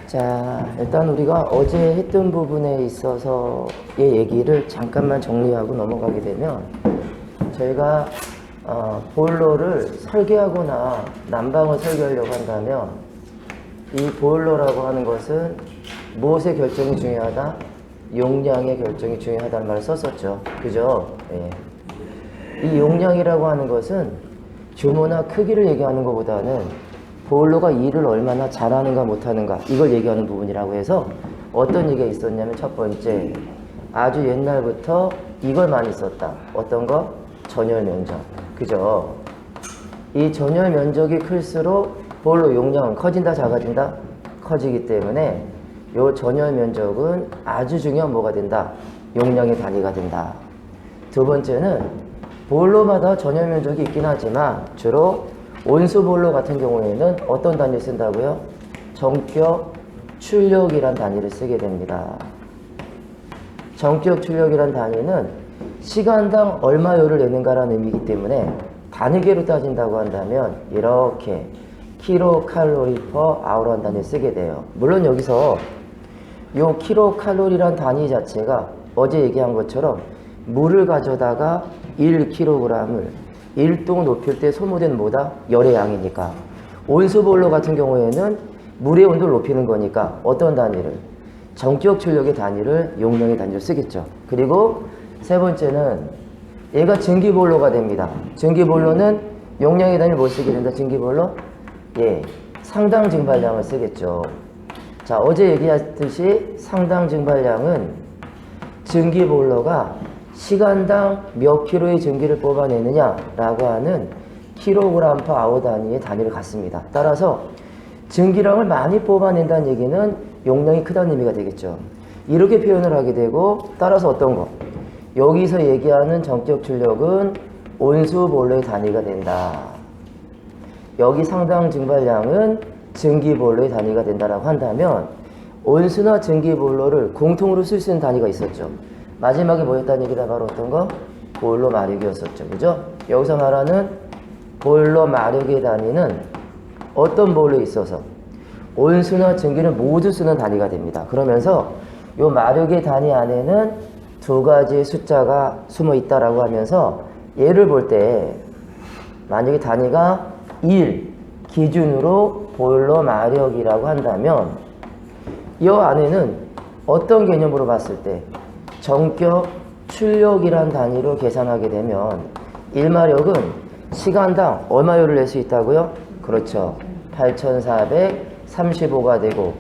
자, 일단 우리가 어제 했던 부분에 있어서의 얘기를 잠깐만 정리하고 넘어가게 되면 저희가 보일러를 설계하거나 난방을 설계하려고 한다면 이 보일러라고 하는 것은 무엇의 결정이 중요하다? 용량의 결정이 중요하다는 말을 썼었죠. 그죠? 예. 이 용량이라고 하는 것은 규모나 크기를 얘기하는 것보다는 보일러가 일을 얼마나 잘하는가 못하는가 이걸 얘기하는 부분이라고 해서 어떤 얘기가 있었냐면 첫 번째, 아주 옛날부터 이걸 많이 썼다. 어떤 거? 전열 면적. 그죠? 이 전열 면적이 클수록 보일러 용량은 커진다 작아진다? 커지기 때문에 이 전열 면적은 아주 중요한 뭐가 된다? 용량의 단위가 된다. 두 번째는 보일러마다 전열 면적이 있긴 하지만 주로 온수 보일러 같은 경우에는 어떤 단위를 쓴다고요? 전격 출력이란 단위를 쓰게 됩니다. 전격 출력이란 단위는 시간당 얼마요를 내는가라는 의미이기 때문에 단위계로 따진다고 한다면 이렇게 킬로칼로리 퍼 아워라는 단위를 쓰게 돼요. 물론 여기서 이 킬로칼로리란 단위 자체가 어제 얘기한 것처럼 물을 가져다가 1kg을 1동 높일 때 소모된 뭐다? 열의 양이니까. 온수 보일러 같은 경우에는 물의 온도를 높이는 거니까 어떤 단위를? 전격 출력의 단위를 용량의 단위로 쓰겠죠. 그리고 세 번째는 얘가 증기 보일러가 됩니다. 증기 보일러는 용량의 단위를 뭐 쓰게 된다? 증기 보일러? 예, 상당 증발량을 쓰겠죠. 자, 어제 얘기했듯이 상당 증발량은 증기 보일러가 시간당 몇 킬로의 증기를 뽑아내느냐라고 하는 킬로그램 퍼 아워 단위의 단위를 갖습니다. 따라서 증기량을 많이 뽑아낸다는 얘기는 용량이 크다는 의미가 되겠죠. 이렇게 표현을 하게 되고 따라서 어떤 거? 여기서 얘기하는 전격 출력은 온수 보일러의 단위가 된다. 여기 상당 증발량은 증기 보일러의 단위가 된다라고 한다면 온수나 증기 보일러를 공통으로 쓸 수 있는 단위가 있었죠. 마지막에 뭐였다는 얘기다? 바로 어떤 거? 보일러 마력이었었죠. 그죠? 여기서 말하는 보일러 마력의 단위는 어떤 보일러에 있어서 온수나 증기를 모두 쓰는 단위가 됩니다. 그러면서 이 마력의 단위 안에는 두 가지의 숫자가 숨어 있다라고 하면서 예를 볼 때 만약에 단위가 1 기준으로 보일러 마력이라고 한다면 이 안에는 어떤 개념으로 봤을 때 전격 출력이란 단위로 계산하게 되면 1마력은 시간당 얼마요를 낼 수 있다고요? 그렇죠. 8435가 되고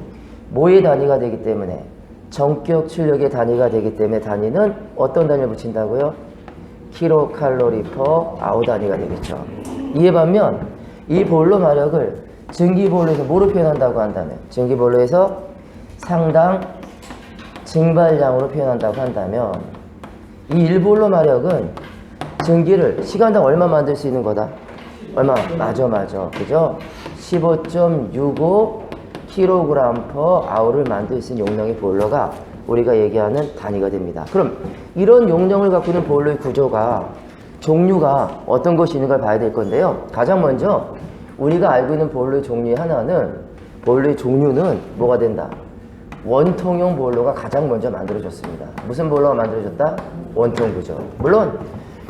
모의 단위가 되기 때문에 전격 출력의 단위가 되기 때문에 단위는 어떤 단위를 붙인다고요? 킬로칼로리 퍼 아워 단위가 되겠죠. 이에 반면 이 보일러 마력을 증기 보일러에서 뭐로 표현한다고 한다면 증기 보일러에서 상당 증발량으로 표현한다고 한다면 이 1보일러 마력은 증기를 시간당 얼마 만들 수 있는 거다? 얼마? 맞아. 그죠? 15.65 kg 퍼 아워를 만들 수 있는 용량의 보일러가 우리가 얘기하는 단위가 됩니다. 그럼 이런 용량을 갖고 있는 보일러의 구조가 종류가 어떤 것이 있는가를 봐야 될 건데요. 가장 먼저 우리가 알고 있는 보일러의 종류의 하나는 보일러의 종류는 뭐가 된다? 원통형 보일러가 가장 먼저 만들어졌습니다. 무슨 보일러가 만들어졌다? 원통 구조. 물론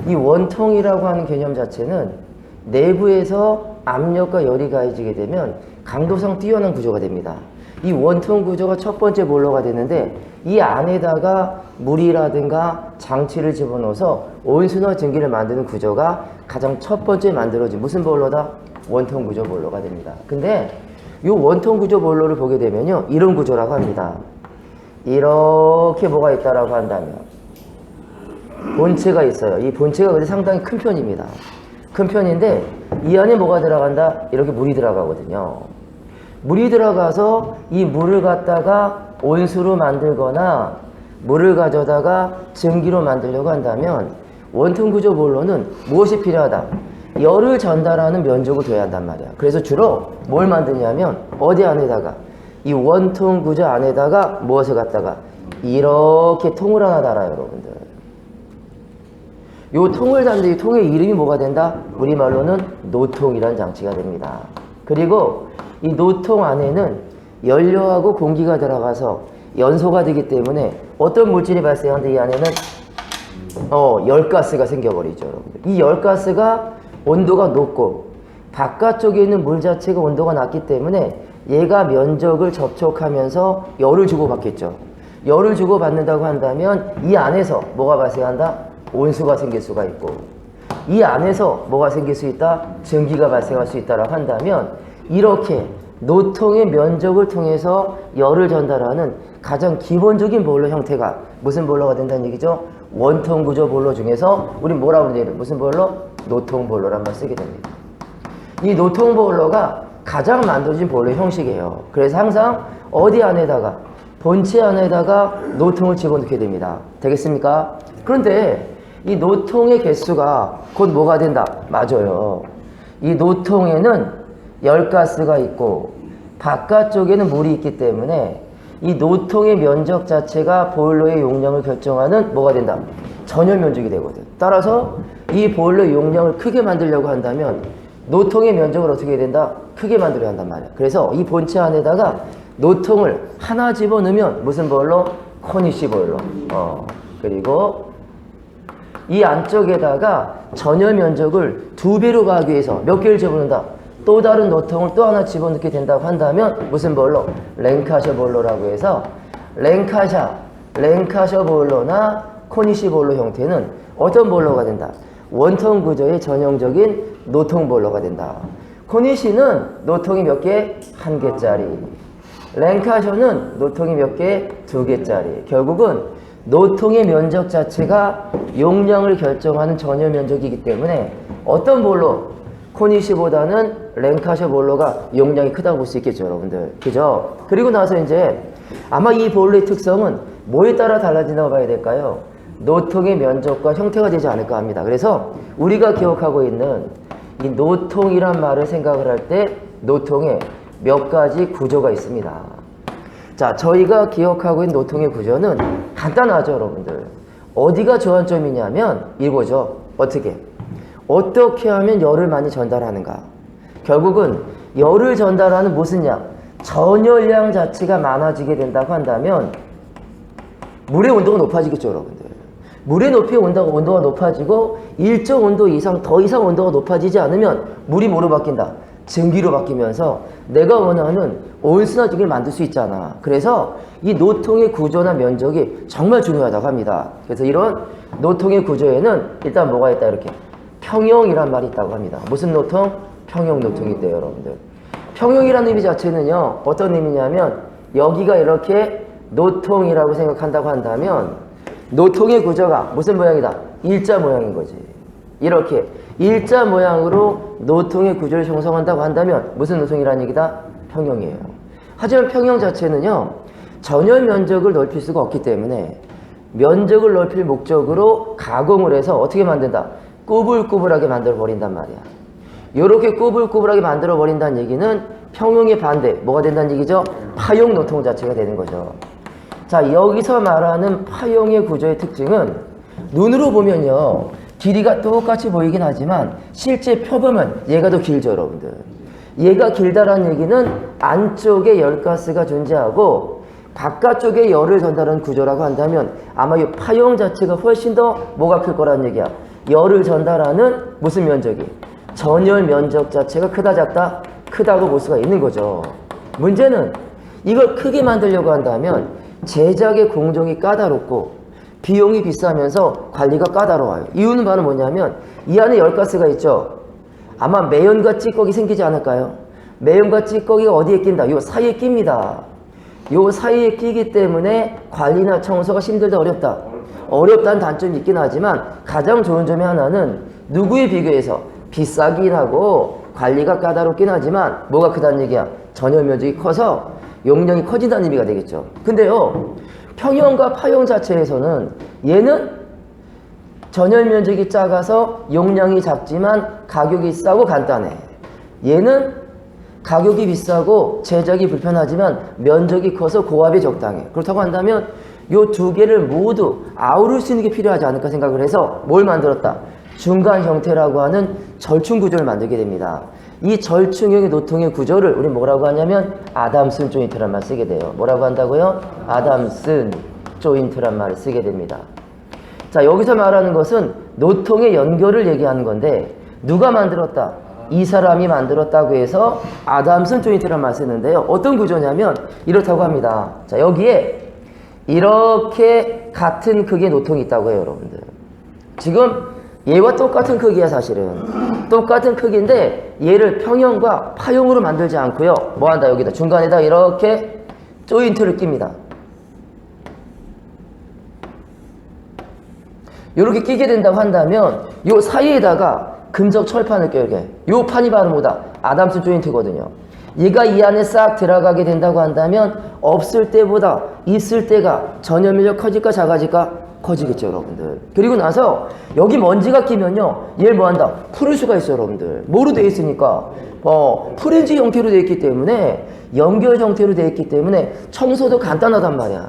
이 원통이라고 하는 개념 자체는 내부에서 압력과 열이 가해지게 되면 강도상 뛰어난 구조가 됩니다. 이 원통 구조가 첫 번째 보일러가 되는데 이 안에다가 물이라든가 장치를 집어넣어서 온수나 증기를 만드는 구조가 가장 첫 번째 만들어진 무슨 보일러다? 원통 구조 보일러가 됩니다. 근데 이 원통 구조 보일러를 보게 되면요, 이런 구조라고 합니다. 이렇게 뭐가 있다라고 한다면 본체가 있어요. 이 본체가 근데 상당히 큰 편입니다. 큰 편인데 이 안에 뭐가 들어간다? 이렇게 물이 들어가거든요. 물이 들어가서 이 물을 갖다가 온수로 만들거나 물을 가져다가 증기로 만들려고 한다면 원통 구조 보일러는 무엇이 필요하다? 열을 전달하는 면적을 둬야 한단 말이야. 그래서 주로 뭘 만드냐면 어디 안에다가 이 원통 구조 안에다가 무엇을 갖다가 이렇게 통을 하나 달아요, 여러분들. 요 통을 담는 이 통의 이름이 뭐가 된다? 우리말로는 노통이라는 장치가 됩니다. 그리고 이 노통 안에는 연료하고 공기가 들어가서 연소가 되기 때문에 어떤 물질이 발생하는데 이 안에는 열가스가 생겨버리죠. 여러분들. 이 열가스가 온도가 높고 바깥쪽에 있는 물 자체가 온도가 낮기 때문에 얘가 면적을 접촉하면서 열을 주고받겠죠. 열을 주고받는다고 한다면 이 안에서 뭐가 발생한다? 온수가 생길 수가 있고 이 안에서 뭐가 생길 수 있다? 증기가 발생할 수 있다라고 한다면 이렇게 노통의 면적을 통해서 열을 전달하는 가장 기본적인 보일러 형태가 무슨 보일러가 된다는 얘기죠? 원통 구조 보일러 중에서 우리 뭐라고 그러냐? 무슨 보일러? 노통 보일러란 말 쓰게 됩니다. 이 노통 보일러가 가장 만들어진 보일러 형식이에요. 그래서 항상 어디 안에다가 본체 안에다가 노통을 집어넣게 됩니다. 되겠습니까? 그런데 이 노통의 개수가 곧 뭐가 된다? 맞아요. 이 노통에는 열가스가 있고 바깥쪽에는 물이 있기 때문에 이 노통의 면적 자체가 보일러의 용량을 결정하는 뭐가 된다? 전열 면적이 되거든. 따라서 이 보일러 용량을 크게 만들려고 한다면 노통의 면적을 어떻게 해야 된다? 크게 만들어야 한단 말이야. 그래서 이 본체 안에다가 노통을 하나 집어넣으면 무슨 보일러? 코니시 보일러. 그리고 이 안쪽에다가 전열 면적을 2배로 가기 위해서 몇 개를 집어넣는다? 또 다른 노통을 또 하나 집어넣게 된다고 한다면 무슨 보일러? 랭카셔 보일러라고 해서 랭카셔 보일러나 코니시 보일러 형태는 어떤 보일러가 된다? 원통 구조의 전형적인 노통 보일러가 된다. 코니시는 노통이 몇 개? 1개짜리. 랭카셔는 노통이 몇 개? 2개짜리. 결국은 노통의 면적 자체가 용량을 결정하는 전열 면적이기 때문에 어떤 보일러? 코니시보다는 랭카셔 보일러가 용량이 크다고 볼 수 있겠죠, 여러분들. 그죠? 그리고 나서 이제 아마 이 보일러의 특성은 뭐에 따라 달라진다고 봐야 될까요? 노통의 면적과 형태가 되지 않을까 합니다. 그래서 우리가 기억하고 있는 이 노통이란 말을 생각을 할 때 노통에 몇 가지 구조가 있습니다. 자, 저희가 기억하고 있는 노통의 구조는 간단하죠, 여러분들. 어디가 저한점이냐면 이거죠. 어떻게 하면 열을 많이 전달하는가? 결국은 열을 전달하는 무슨 양? 전열량 자체가 많아지게 된다고 한다면 물의 온도가 높아지겠죠, 여러분들. 물의 온도가 높아지고 일정 온도 이상, 더 이상 온도가 높아지지 않으면 물이 뭐로 바뀐다? 증기로 바뀌면서 내가 원하는 온수나 증기를 만들 수 있잖아. 그래서 이 노통의 구조나 면적이 정말 중요하다고 합니다. 그래서 이런 노통의 구조에는 일단 뭐가 있다? 이렇게 평형이란 말이 있다고 합니다. 무슨 노통? 평형 노통이 있대요, 여러분들. 평형이라는 의미 자체는요, 어떤 의미냐면 여기가 이렇게 노통이라고 생각한다고 한다면 노통의 구조가 무슨 모양이다? 일자 모양인 거지. 이렇게 일자 모양으로 노통의 구조를 형성한다고 한다면 무슨 노통이라는 얘기다? 평형이에요. 하지만 평형 자체는요, 전열 면적을 넓힐 수가 없기 때문에 면적을 넓힐 목적으로 가공을 해서 어떻게 만든다? 꾸불꾸불하게 만들어 버린단 말이야. 이렇게 꾸불꾸불하게 만들어 버린다는 얘기는 평형의 반대, 뭐가 된다는 얘기죠? 파형 노통 자체가 되는 거죠. 자, 여기서 말하는 파형의 구조의 특징은 눈으로 보면요, 길이가 똑같이 보이긴 하지만 실제 펴보면 얘가 더 길죠, 여러분들. 얘가 길다라는 얘기는 안쪽에 열가스가 존재하고 바깥쪽에 열을 전달하는 구조라고 한다면 아마 이 파형 자체가 훨씬 더 뭐가 클 거라는 얘기야. 열을 전달하는 무슨 면적이? 전열 면적 자체가 크다 작다? 크다고 볼 수가 있는 거죠. 문제는 이걸 크게 만들려고 한다면 제작의 공정이 까다롭고 비용이 비싸면서 관리가 까다로워요. 이유는 바로 뭐냐면 이 안에 열가스가 있죠. 아마 매연과 찌꺼기 생기지 않을까요? 매연과 찌꺼기가 어디에 낀다? 요 사이에 낍니다. 요 사이에 끼기 때문에 관리나 청소가 힘들다 어렵다. 어렵다는 단점이 있긴 하지만 가장 좋은 점이 하나는 누구에 비교해서 비싸긴 하고 관리가 까다롭긴 하지만 뭐가 크다는 얘기야? 전열 면적이 커서 용량이 커진다는 의미가 되겠죠. 근데요, 평형과 파형 자체에서는 얘는 전열 면적이 작아서 용량이 작지만 가격이 싸고 간단해. 얘는 가격이 비싸고 제작이 불편하지만 면적이 커서 고압이 적당해. 그렇다고 한다면 이 두 개를 모두 아우를 수 있는 게 필요하지 않을까 생각을 해서 뭘 만들었다? 중간 형태라고 하는 절충 구조를 만들게 됩니다. 이 절충형의 노통의 구조를 우리 뭐라고 하냐면 아담슨 조인트란 말 쓰게 돼요. 뭐라고 한다고요? 아담슨 조인트란 말을 쓰게 됩니다. 자, 여기서 말하는 것은 노통의 연결을 얘기하는 건데 누가 만들었다? 이 사람이 만들었다고 해서 아담슨 조인트란 말 쓰는데요. 어떤 구조냐면 이렇다고 합니다. 자, 여기에 이렇게 같은 크기의 노통이 있다고 해요, 여러분들. 지금 얘와 똑같은 크기야, 사실은. 똑같은 크기인데 얘를 평형과 파형으로 만들지 않고요. 뭐 한다? 여기다 중간에다 이렇게 조인트를 낍니다. 이렇게 끼게 된다고 한다면 요 사이에다가 금속 철판을 껴요. 요 판이 바로 뭐다? 아담슨 조인트거든요. 얘가 이 안에 싹 들어가게 된다고 한다면 없을 때보다 있을 때가 전혀 면적 커질까 작아질까? 커지겠죠, 여러분들. 그리고 나서 여기 먼지가 끼면요, 얘를 뭐 한다? 풀을 수가 있어요, 여러분들. 뭐로 되어 있으니까? 프렌즈 형태로 되어 있기 때문에, 연결 형태로 되어 있기 때문에 청소도 간단하단 말이야.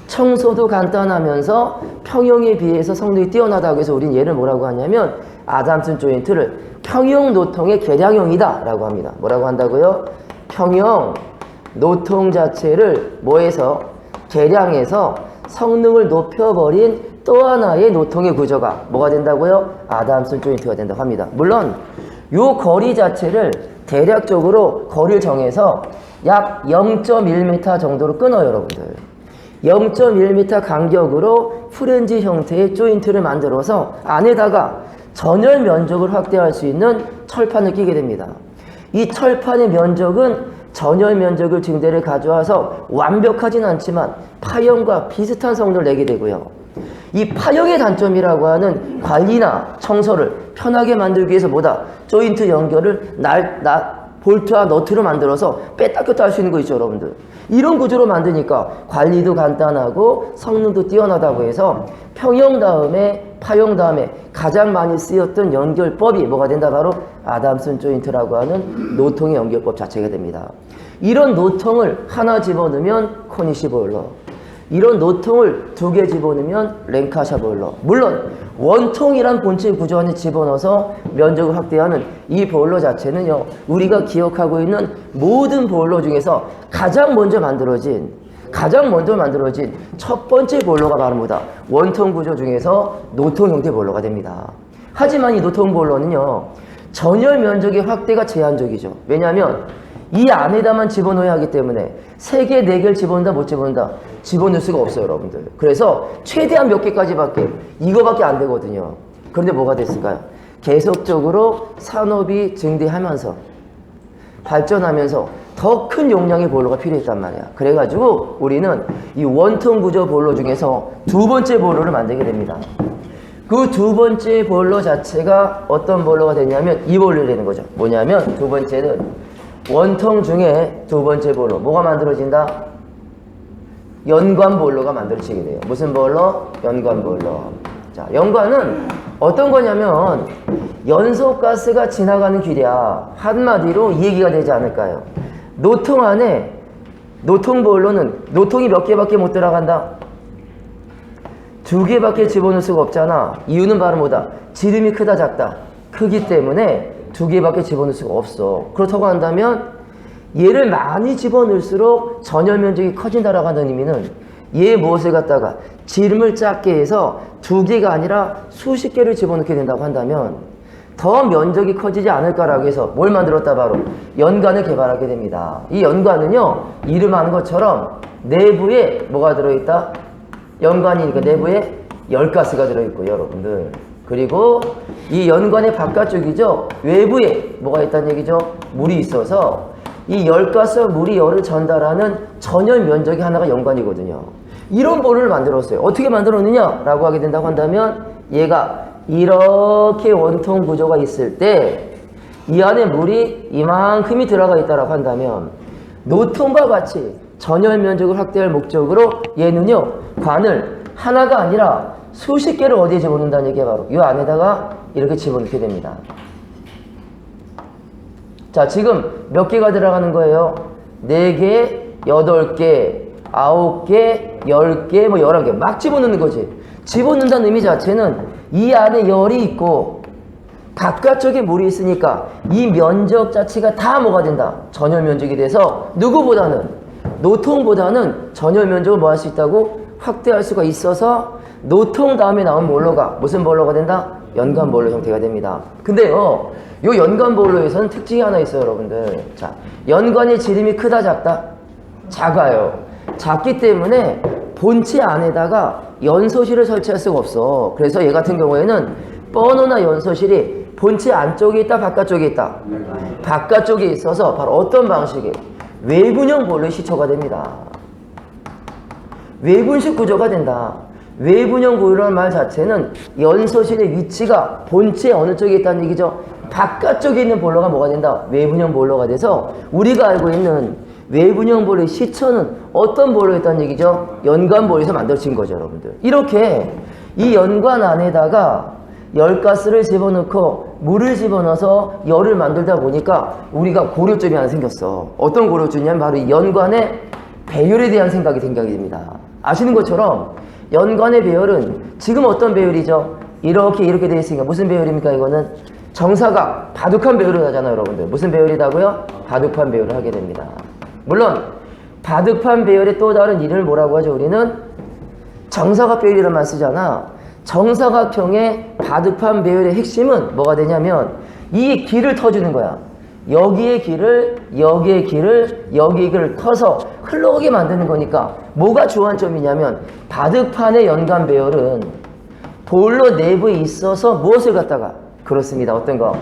청소도 간단하면서 평형에 비해서 성능이 뛰어나다고 해서 우린 얘를 뭐라고 하냐면 아담슨 조인트를 평형 노통의 개량형이다 라고 합니다. 뭐라고 한다고요? 평형 노통 자체를 뭐해서? 개량해서 성능을 높여버린 또 하나의 노통의 구조가 뭐가 된다고요? 아담슨 조인트가 된다고 합니다. 물론 요 거리 자체를 대략적으로 거리를 정해서 약 0.1m 정도로 끊어요, 여러분들. 0.1m 간격으로 프렌즈 형태의 조인트를 만들어서 안에다가 전열 면적을 확대할 수 있는 철판을 끼게 됩니다. 이 철판의 면적은 전열 면적을 증대를 가져와서 완벽하진 않지만 파형과 비슷한 성능을 내게 되고요. 이 파형의 단점이라고 하는 관리나 청소를 편하게 만들기 위해서 뭐다? 조인트 연결을 볼트와 너트로 만들어서 뺐다 꼈다 할 수 있는 거 있죠, 여러분들. 이런 구조로 만드니까 관리도 간단하고 성능도 뛰어나다고 해서 평형 다음에 파형 다음에 가장 많이 쓰였던 연결법이 뭐가 된다? 바로 아담슨 조인트라고 하는 노통의 연결법 자체가 됩니다. 이런 노통을 하나 집어넣으면 코니시 보일러, 이런 노통을 두 개 집어넣으면 랭카샤 보일러. 물론 원통이란 본체 구조 안에 집어넣어서 면적을 확대하는 이 보일러 자체는요, 우리가 기억하고 있는 모든 보일러 중에서 가장 먼저 만들어진 첫 번째 보일러가 바로 뭐다? 원통 구조 중에서 노통 형태 보일러가 됩니다. 하지만 이 노통 보일러는요, 전열 면적의 확대가 제한적이죠. 왜냐하면 이 안에다만 집어넣어야 하기 때문에 3개, 4개를 집어넣는다, 못 집어넣는다? 집어넣을 수가 없어요, 여러분들. 그래서 최대한 몇 개까지밖에, 이거밖에 안 되거든요. 그런데 뭐가 됐을까요? 계속적으로 산업이 증대하면서 발전하면서 더 큰 용량의 보일러가 필요했단 말이야. 그래가지고 우리는 이 원통 구조 보일러 중에서 두 번째 보일러를 만들게 됩니다. 그 두 번째 보일러 자체가 어떤 보일러가 됐냐면 이 보일러가 되는 거죠. 뭐냐면 두 번째는 원통 중에 두 번째 보일러, 뭐가 만들어진다? 연관 보일러가 만들어지게 돼요. 무슨 보일러? 연관 보일러. 자, 연관은 어떤 거냐면 연소가스가 지나가는 길이야. 한마디로 이 얘기가 되지 않을까요? 노통 안에, 노통 보일러는 노통이 몇 개밖에 못 들어간다? 2개밖에 집어넣을 수가 없잖아. 이유는 바로 뭐다? 지름이 크다 작다? 크기 때문에 2개밖에 집어넣을 수가 없어. 그렇다고 한다면 얘를 많이 집어넣을수록 전열 면적이 커진다라고 하는 의미는 얘 무엇을 갖다가 지름을 작게 해서 2개가 아니라 수십 개를 집어넣게 된다고 한다면 더 면적이 커지지 않을까라고 해서 뭘 만들었다? 바로 연관을 개발하게 됩니다. 이 연관은요, 이름 아는 것처럼 내부에 뭐가 들어있다? 연관이니까 내부에 열가스가 들어있고, 여러분들. 그리고 이 연관의 바깥쪽이죠, 외부에 뭐가 있다는 얘기죠? 물이 있어서 이 열가스와 물이 열을 전달하는 전열 면적이 하나가 연관이거든요. 이런 볼을 만들었어요. 어떻게 만들었느냐? 라고 하게 된다고 한다면 얘가 이렇게 원통 구조가 있을 때 이 안에 물이 이만큼이 들어가 있다고 한다면 노통과 같이 전열 면적을 확대할 목적으로 얘는요, 관을 하나가 아니라 수십 개를 어디에 집어넣는다는 얘기가 바로 이 안에다가 이렇게 집어넣게 됩니다. 자, 지금 몇 개가 들어가는 거예요? 4개, 8개, 9개, 10개, 뭐 11개 막 집어넣는 거지. 집어넣는다는 의미 자체는 이 안에 열이 있고 바깥쪽에 물이 있으니까 이 면적 자체가 다 뭐가 된다? 전열 면적이 돼서 누구보다는 노통보다는 전열 면적을 뭐 할 수 있다고? 확대할 수가 있어서 노통 다음에 나온 볼로가 무슨 볼로가 된다? 연관 볼로 형태가 됩니다. 근데요, 요 연관 볼로에서는 특징이 하나 있어요, 여러분들. 자, 연관의 지름이 크다, 작다? 작아요. 작기 때문에 본체 안에다가 연소실을 설치할 수가 없어. 그래서 얘 같은 경우에는 버너나 연소실이 본체 안쪽에 있다, 바깥쪽에 있다? 바깥쪽에 있어서 바로 어떤 방식의 외분형 볼로의 시초가 됩니다. 외분식 구조가 된다. 외분형 볼로라는 말 자체는 연소실의 위치가 본체 어느 쪽에 있다는 얘기죠. 바깥쪽에 있는 볼로가 뭐가 된다? 외분형 볼로가 돼서 우리가 알고 있는 외분형 볼로의 시초는 어떤 볼로였다는 얘기죠? 연관 볼로에서 만들어진 거죠, 여러분들. 이렇게 이 연관 안에다가 열가스를 집어넣고 물을 집어넣어서 열을 만들다 보니까 우리가 고려점이 하나 생겼어. 어떤 고려점이냐면 바로 이 연관의 배열에 대한 생각이 생각이 됩니다. 아시는 것처럼 연관의 배열은 지금 어떤 배열이죠? 이렇게 되어 있으니까 무슨 배열입니까? 이거는 정사각, 바둑판 배열을 하잖아요, 여러분들. 무슨 배열이라고요? 바둑판 배열을 하게 됩니다. 물론 바둑판 배열의 또 다른 이름을 뭐라고 하죠? 우리는 정사각 배열이라는 말 쓰잖아. 정사각형의 바둑판 배열의 핵심은 뭐가 되냐면 이 길을 터주는 거야. 여기의 길을, 여기의 길을, 여기의 길을 터서 흘러오게 만드는 거니까 뭐가 주안점이냐면 바둑판의 연관 배열은 볼로 내부에 있어서 무엇을 갖다가 그렇습니다. 어떤 거?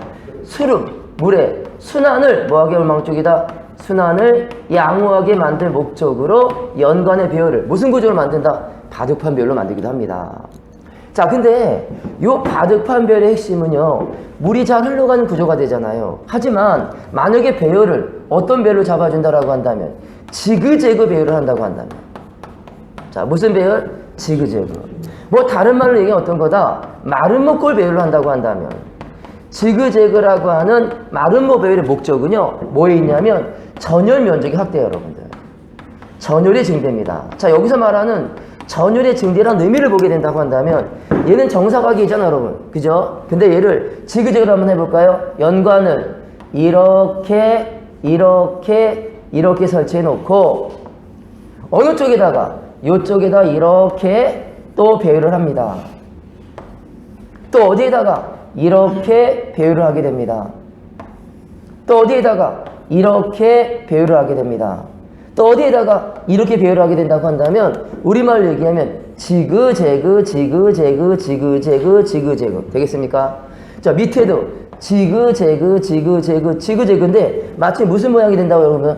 수름, 물의 순환을 뭐하게 할 목적이다? 순환을 양호하게 만들 목적으로 연관의 배열을 무슨 구조로 만든다? 바둑판 배열로 만들기도 합니다. 자, 근데 요 바둑판 배열의 핵심은요, 물이 잘 흘러가는 구조가 되잖아요. 하지만 만약에 배열을 어떤 배열로 잡아준다라고 한다면 지그재그 배열을 한다고 한다면, 자, 무슨 배열? 지그재그. 뭐 다른 말로 얘기하면 어떤 거다? 마름모꼴 배열로 한다고 한다면 지그재그라고 하는 마름모 배열의 목적은요, 뭐에 있냐면 전열 면적이 확대해요, 여러분들. 전열이 증대입니다. 자, 여기서 말하는 전열의 증대라는 의미를 보게 된다고 한다면 얘는 정사각이잖아, 여러분. 그죠? 근데 얘를 지그재그로 한번 해볼까요? 연관을 이렇게 설치해 놓고 어느 쪽에다가 이쪽에다 이렇게 또 배열을 합니다. 또 어디에다가 이렇게 배열을 하게 됩니다. 또 어디에다가 이렇게 배열을 하게 됩니다. 또 어디에다가 이렇게 배열을 하게 된다고 한다면 우리말로 얘기하면 지그재그 되겠습니까? 자, 밑에도 지그재그인데 마치 무슨 모양이 된다고 여러분?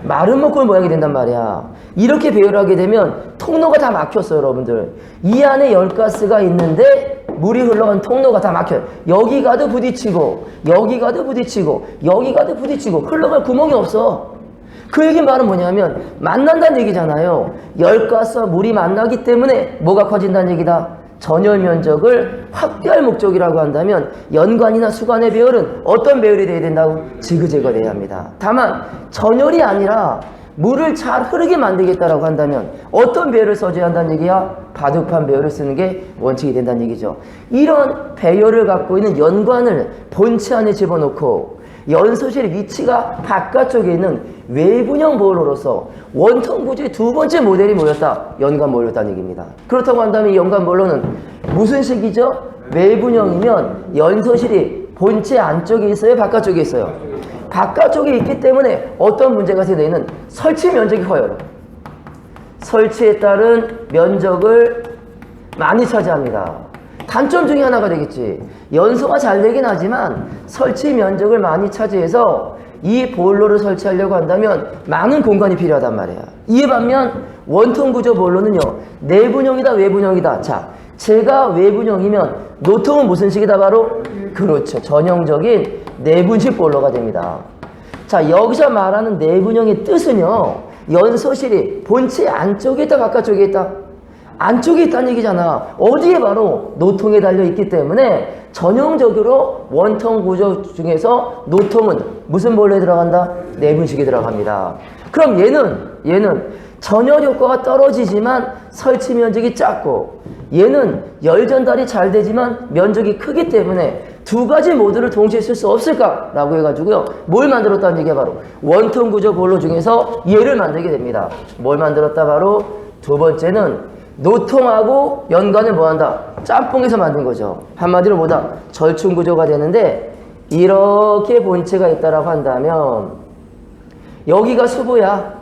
마름모꼴 모양이 된단 말이야. 이렇게 배열을 하게 되면 통로가 다 막혔어요, 여러분들. 이 안에 열가스가 있는데 물이 흘러간 통로가 다 막혀요. 여기 가도 부딪히고 여기 가도 부딪히고 여기 가도 부딪히고 흘러갈 구멍이 없어. 그 얘기 말은 뭐냐면 만난다는 얘기잖아요. 열가스와 물이 만나기 때문에 뭐가 커진다는 얘기다? 전열 면적을 확대할 목적이라고 한다면 연관이나 수관의 배열은 어떤 배열이 돼야 된다고? 지그재그가 돼야 합니다. 다만 전열이 아니라 물을 잘 흐르게 만들겠다라고 한다면 어떤 배열을 써줘야 한다는 얘기야? 바둑판 배열을 쓰는 게 원칙이 된다는 얘기죠. 이런 배열을 갖고 있는 연관을 본체 안에 집어넣고 연소실의 위치가 바깥쪽에 있는 외분형 볼로로서 원통 구조의 두 번째 모델이 뭐였다? 연관 볼로였다는 얘기입니다. 그렇다고 한다면 이 연관 볼로는 무슨 식이죠? 외분형이면 연소실이 본체 안쪽에 있어요? 바깥쪽에 있어요? 바깥쪽에 있기 때문에 어떤 문제가 생기는 설치 면적이 커요. 설치에 따른 면적을 많이 차지합니다. 단점 중에 하나가 되겠지. 연소가 잘 되긴 하지만 설치 면적을 많이 차지해서 이 볼로를 설치하려고 한다면 많은 공간이 필요하단 말이야. 이에 반면 원통 구조 볼로는요, 내분형이다, 외분형이다. 자, 제가 외분형이면 노통은 무슨 식이다? 바로 그렇죠, 전형적인 내분식 볼로가 됩니다. 자, 여기서 말하는 내분형의 뜻은요, 연소실이 본체 안쪽에 있다, 바깥쪽에 있다? 안쪽에 있다는 얘기잖아. 어디에? 바로 노통에 달려 있기 때문에 전형적으로 원통 구조 중에서 노통은 무슨 볼로에 들어간다? 내분식에 들어갑니다. 그럼 얘는 전열 효과가 떨어지지만 설치 면적이 작고, 얘는 열 전달이 잘 되지만 면적이 크기 때문에 두 가지 모드를 동시에 쓸 수 없을까라고 해가지고요. 뭘 만들었다는 얘기가 바로 원통 구조 볼로 중에서 얘를 만들게 됩니다. 뭘 만들었다? 바로 두 번째는 노통하고 연관을 뭐한다? 짬뽕해서 만든 거죠. 한마디로 뭐다? 절충 구조가 되는데 이렇게 본체가 있다라고 한다면 여기가 수부야.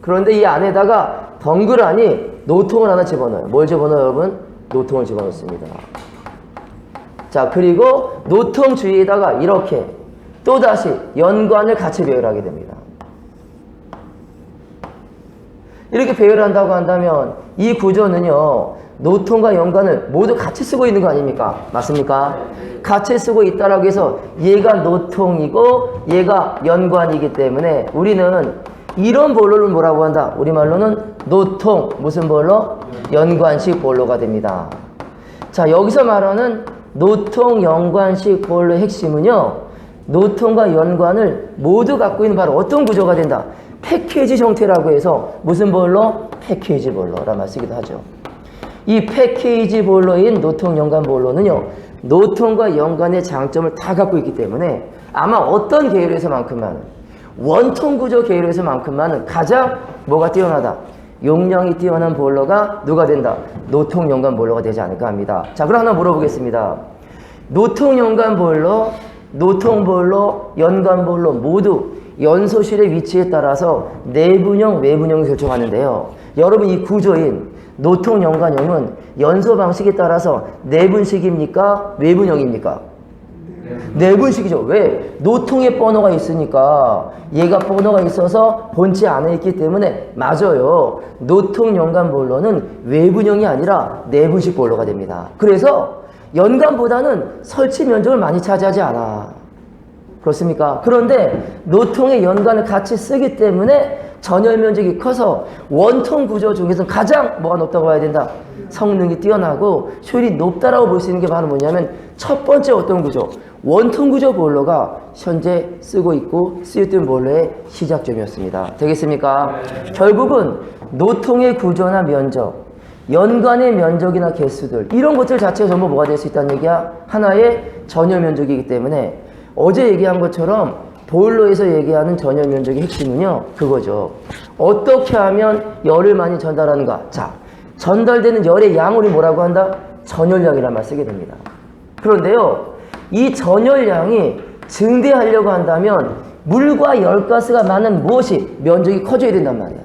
그런데 이 안에다가 덩그라니 노통을 하나 집어넣어요. 뭘 집어넣어요, 여러분? 노통을 집어넣습니다. 자, 그리고 노통 주위에다가 이렇게 또다시 연관을 같이 배열하게 됩니다. 이렇게 배열한다고 한다면 이 구조는요, 노통과 연관을 모두 같이 쓰고 있는 거 아닙니까? 맞습니까? 같이 쓰고 있다라고 해서 얘가 노통이고 얘가 연관이기 때문에 우리는 이런 볼로를 뭐라고 한다? 우리말로는 노통, 무슨 볼로? 연관식 볼로가 됩니다. 자, 여기서 말하는 노통 연관식 볼로의 핵심은요, 노통과 연관을 모두 갖고 있는 바로 어떤 구조가 된다? 패키지 형태라고 해서 무슨 볼로? 패키지 볼로라 말 쓰기도 하죠. 이 패키지 볼로인 노통 연관 볼로는요, 노통과 연관의 장점을 다 갖고 있기 때문에 아마 어떤 계열에서만큼만은 원통 구조 계열에서만큼만은 가장 뭐가 뛰어나다? 용량이 뛰어난 볼로가 누가 된다? 노통 연관 볼로가 되지 않을까 합니다. 자, 그럼 하나 물어보겠습니다. 노통 연관 볼로, 노통 볼로, 연관 볼로 모두 연소실의 위치에 따라서 내분형, 외분형을 결정하는데요. 여러분 이 구조인 노통 연관형은 연소 방식에 따라서 내분식입니까? 외분형입니까? 내분식이죠. 왜? 노통에 번호가 있으니까 얘가 번호가 있어서 본체 안에 있기 때문에 맞아요. 노통 연관 볼로는 외분형이 아니라 내분식 볼로가 됩니다. 그래서 연관보다는 설치 면적을 많이 차지하지 않아. 그렇습니까? 그런데 노통의 연관을 같이 쓰기 때문에 전열 면적이 커서 원통 구조 중에서 가장 뭐가 높다고 봐야 된다? 성능이 뛰어나고 효율이 높다라고 볼 수 있는 게 바로 뭐냐면 첫 번째 어떤 구조? 원통 구조 볼로가 현재 쓰고 있고 쓰였던 볼로의 시작점이었습니다. 되겠습니까? 결국은 노통의 구조나 면적, 연관의 면적이나 개수들 이런 것들 자체가 전부 뭐가 될 수 있다는 얘기야? 하나의 전열 면적이기 때문에 어제 얘기한 것처럼 보일러에서 얘기하는 전열 면적의 핵심은요, 그거죠. 어떻게 하면 열을 많이 전달하는가? 자, 전달되는 열의 양을 뭐라고 한다? 전열량이라는 말 쓰게 됩니다. 그런데요, 이 전열량이 증대하려고 한다면 물과 열가스가 많은 무엇이? 면적이 커져야 된단 말이야.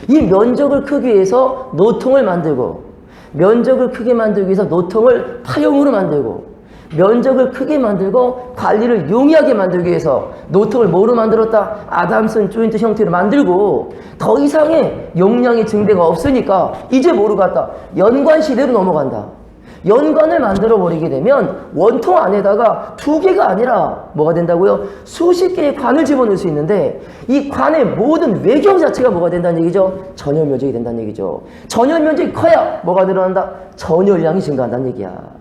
이 면적을 크기 위해서 노통을 만들고, 면적을 크게 만들기 위해서 노통을 파형으로 만들고, 면적을 크게 만들고 관리를 용이하게 만들기 위해서 노통을 뭐로 만들었다? 아담슨 조인트 형태로 만들고 더 이상의 용량의 증대가 없으니까 이제 뭐로 갔다? 연관 시대로 넘어간다. 연관을 만들어 버리게 되면 원통 안에다가 두 개가 아니라 뭐가 된다고요? 수십 개의 관을 집어넣을 수 있는데 이 관의 모든 외경 자체가 뭐가 된다는 얘기죠? 전열 면적이 된다는 얘기죠. 전열 면적이 커야 뭐가 늘어난다? 전열량이 증가한다는 얘기야.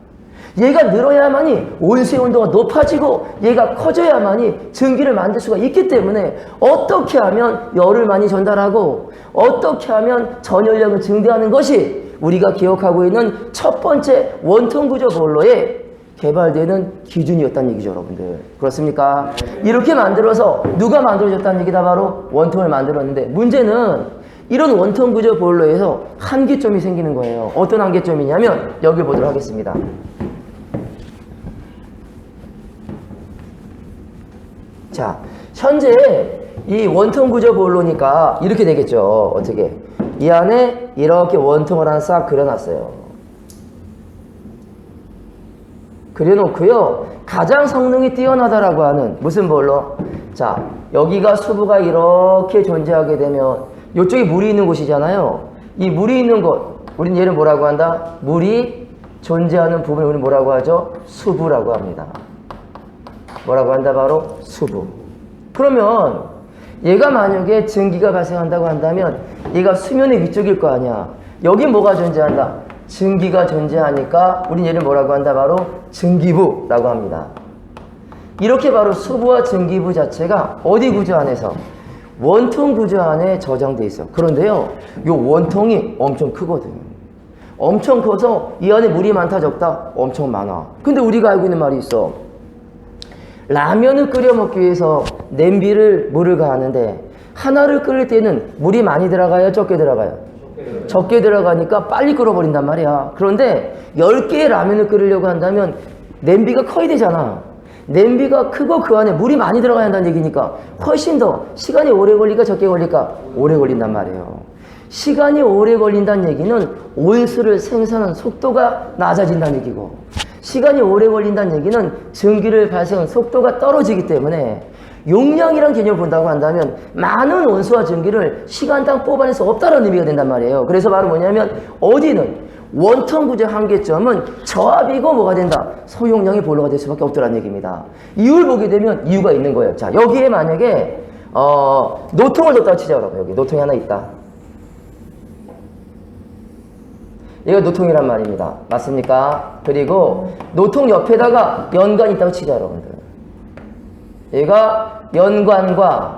얘가 늘어야만이 온수의 온도가 높아지고 얘가 커져야만이 증기를 만들 수가 있기 때문에 어떻게 하면 열을 많이 전달하고 어떻게 하면 전열량을 증대하는 것이 우리가 기억하고 있는 첫 번째 원통 구조 볼로에 개발되는 기준이었다는 얘기죠, 여러분들. 그렇습니까? 이렇게 만들어서 누가 만들어줬다는 얘기다? 바로 원통을 만들었는데 문제는 이런 원통 구조 볼로에서 한계점이 생기는 거예요. 어떤 한계점이냐면 여기 보도록 하겠습니다. 자, 현재 이 원통 구조 볼로니까 이렇게 되겠죠. 어떻게? 이 안에 이렇게 원통을 하나 싹 그려놨어요. 그려놓고요. 가장 성능이 뛰어나다라고 하는 무슨 볼로? 자, 여기가 수부가 이렇게 존재하게 되면 이쪽에 물이 있는 곳이잖아요. 이 물이 있는 곳, 우린 얘를 뭐라고 한다? 물이 존재하는 부분을 우리는 뭐라고 하죠? 수부라고 합니다. 뭐라고 한다? 바로 수부. 그러면 얘가 만약에 증기가 발생한다고 한다면 얘가 수면의 위쪽일 거 아니야. 여기 뭐가 존재한다? 증기가 존재하니까 우린 얘를 뭐라고 한다? 바로 증기부라고 합니다. 이렇게 바로 수부와 증기부 자체가 어디 구조 안에서? 원통 구조 안에 저장돼 있어. 그런데요, 요 원통이 엄청 크거든. 엄청 커서 이 안에 물이 많다 적다? 엄청 많아. 근데 우리가 알고 있는 말이 있어. 라면을 끓여 먹기 위해서 냄비를 물을 가하는데 하나를 끓일 때는 물이 많이 들어가요? 적게 들어가요? 적게 들어가니까 빨리 끓어버린단 말이야. 그런데 10개의 라면을 끓이려고 한다면 냄비가 커야 되잖아. 냄비가 크고 그 안에 물이 많이 들어가야 한다는 얘기니까 훨씬 더 시간이 오래 걸릴까 적게 걸릴까? 오래 걸린단 말이에요. 시간이 오래 걸린다는 얘기는 온수를 생산하는 속도가 낮아진다는 얘기고, 시간이 오래 걸린다는 얘기는 전기를 발생하는 속도가 떨어지기 때문에 용량이란 개념을 본다고 한다면 많은 온수와 전기를 시간당 뽑아낼 수 없다는 의미가 된단 말이에요. 그래서 바로 뭐냐면 어디는 원통 구조의 한계점은 저압이고 뭐가 된다? 소용량의 보일러가 될 수밖에 없더라는 얘기입니다. 이유를 보게 되면 이유가 있는 거예요. 자, 여기에 만약에 노통을 뒀다고 치자. 여러분, 여기 노통이 하나 있다. 얘가 노통이란 말입니다. 맞습니까? 그리고 노통 옆에다가 연관이 있다고 치자, 여러분들. 얘가 연관과